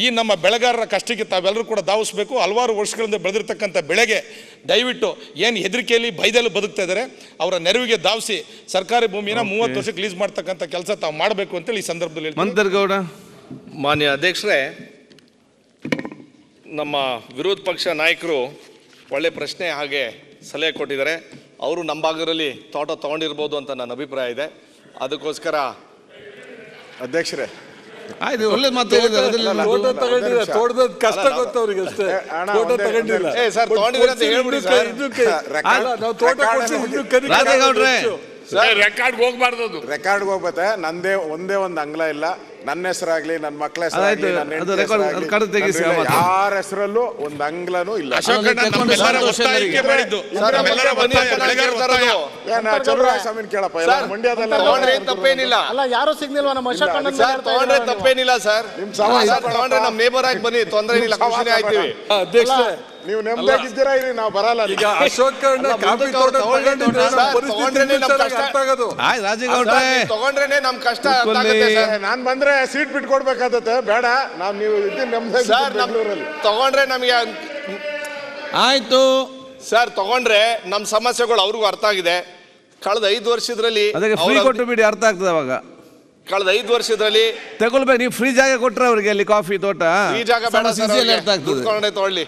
ಈ ನಮ್ಮ ಬೆಳೆಗಾರರ ಕಷ್ಟಕ್ಕೆ ತಾವೆಲ್ಲರೂ ಕೂಡ ಧಾವಿಸಬೇಕು. ಹಲವಾರು ವರ್ಷಗಳಿಂದ ಬೆಳೆದಿರ್ತಕ್ಕಂಥ ಬೆಳೆಗೆ ದಯವಿಟ್ಟು ಏನು ಹೆದರಿಕೆಯಲ್ಲಿ ಭಯದಲ್ಲಿ ಬದುಕ್ತಾ ಇದ್ದಾರೆ ಅವರ ನೆರವಿಗೆ ಧಾವಿಸಿ ಸರ್ಕಾರಿ ಭೂಮಿನ 30 ವರ್ಷಕ್ಕೆ ಲೀಸ್ ಮಾಡ್ತಕ್ಕಂಥ ಕೆಲಸ ತಾವು ಮಾಡಬೇಕು ಅಂತೇಳಿ ಈ ಸಂದರ್ಭದಲ್ಲಿ ಮಂತರ್ಗೌಡ. ಮಾನ್ಯ ಅಧ್ಯಕ್ಷರೇ, ನಮ್ಮ ವಿರೋಧ ಪಕ್ಷ ನಾಯಕರು ಒಳ್ಳೆ ಪ್ರಶ್ನೆ ಹಾಗೆ ಸಲಹೆ ಕೊಟ್ಟಿದ್ದಾರೆ. ಅವರು ನಮ್ಮ ಭಾಗದಲ್ಲಿ ತೋಟ ತೊಗೊಂಡಿರ್ಬೋದು ಅಂತ ನನ್ನ ಅಭಿಪ್ರಾಯ ಇದೆ. ಅದಕ್ಕೋಸ್ಕರ ಅಧ್ಯಕ್ಷರೇ ಆಯ್ತು, ಒಳ್ಳೆ ಮಾತು ಹೇಳಿದ್ದಾರೆ. ತೋಟದ ಕಷ್ಟ ಗೊತ್ತವ್ರಿಗೆ ಅಷ್ಟೇ. ತೋಟ ತಗೊಂಡಿಲ್ಲ ಸರ್, ತೊಗೊಂಡಿದ್ರೆ ಅಂತ ಹೇಳ್ಬಿಡಿ ಸರ್. ನಾವು ತೋಟ ಕೊಡ್ತೀವಿ. ರಾಜೇಗೌಡ್ರೆ, ರೆಕಾರ್ಡ್ ಹೋಗ್ಬಾರ್ದು, ಅದು ರೆಕಾರ್ಡ್ಗೆ ಹೋಗ್ಬತ್ತೆ. ನಂದೇ ಒಂದೇ ಒಂದು ಅಂಗ್ಲ ಇಲ್ಲ, ನನ್ನ ಹೆಸರಾಗ್ಲಿ ನನ್ನ ಮಕ್ಕಳ ಹೆಸರಾಗ್ಲಿ ಯಾರ ಹೆಸರಲ್ಲೂ ಒಂದು ಅಂಗ್ಲನೂ ಇಲ್ಲ. ಚಂದ್ರಸ್ವಾಮಿ ಕೇಳಪ್ಪ, ತಗೊಂಡ್ರೆ ತಪ್ಪೇನಿಲ್ಲ. ಯಾರು ಸಿಗ್ನಿಲ್ವಾ ನಮ್ಮ ತಗೊಂಡ್ರೆ ತಪ್ಪೇನಿಲ್ಲ ಸರ್. ತಗೊಂಡ್ರೆ ನಮ್ಮ ನೇಬರ್ ಆಗಿ ಬನ್ನಿ, ತೊಂದರೆ ಇಲ್ಲ, ಖುಷಿನೇ ಆಯ್ತೀವಿ. ಅಧ್ಯಕ್ಷ, ನೀವು ನೆಮ್ಮದಿಯಾಗಿದ್ದೀರಾ ಇರಿ, ನಾವು ಬರಲ್ಲ. ಈಗ ಅಶೋಕ್ ತಗೊಂಡ್ರೇನೆ ನಮ್ ಕಷ್ಟ. ನಾನ್ ಬಂದ್ರೆ ಸೀಟ್ ಬಿಟ್ಟು ಕೊಡ್ಬೇಕಾಗತ್ತೆ, ಬೇಡ ನಾವು ನೀವು ಬೆಂಗಳೂರಲ್ಲಿ ತಗೊಂಡ್ರೆ ನಮಗೆ ಆಯ್ತು ಸರ್. ತಗೊಂಡ್ರೆ ನಮ್ಮ ಸಮಸ್ಯೆಗಳು ಅವ್ರಿಗೂ ಅರ್ಥ ಆಗಿದೆ. ಕಳೆದ 5 ವರ್ಷದಲ್ಲಿ ಫ್ರೀ ಕೊಟ್ಟು ಬಿಡಿ, ಅರ್ಥ ಆಗ್ತದೆ ಅವಾಗ. ಕಳೆದ 5 ವರ್ಷದಲ್ಲಿ ತಗೊಳ್ಬೇಕು, ನೀವು ಫ್ರೀ ಜಾಗ ಕೊಟ್ರೆ ಅವ್ರಿಗೆ ಅಲ್ಲಿ ಕಾಫಿ ತೋಟ, ಈ ಜಾಗ ಬೇಡ ಸರ್, ದುಡ್ಡು ತಗೊಂಡೆ ತಗೊಳ್ಳಿ.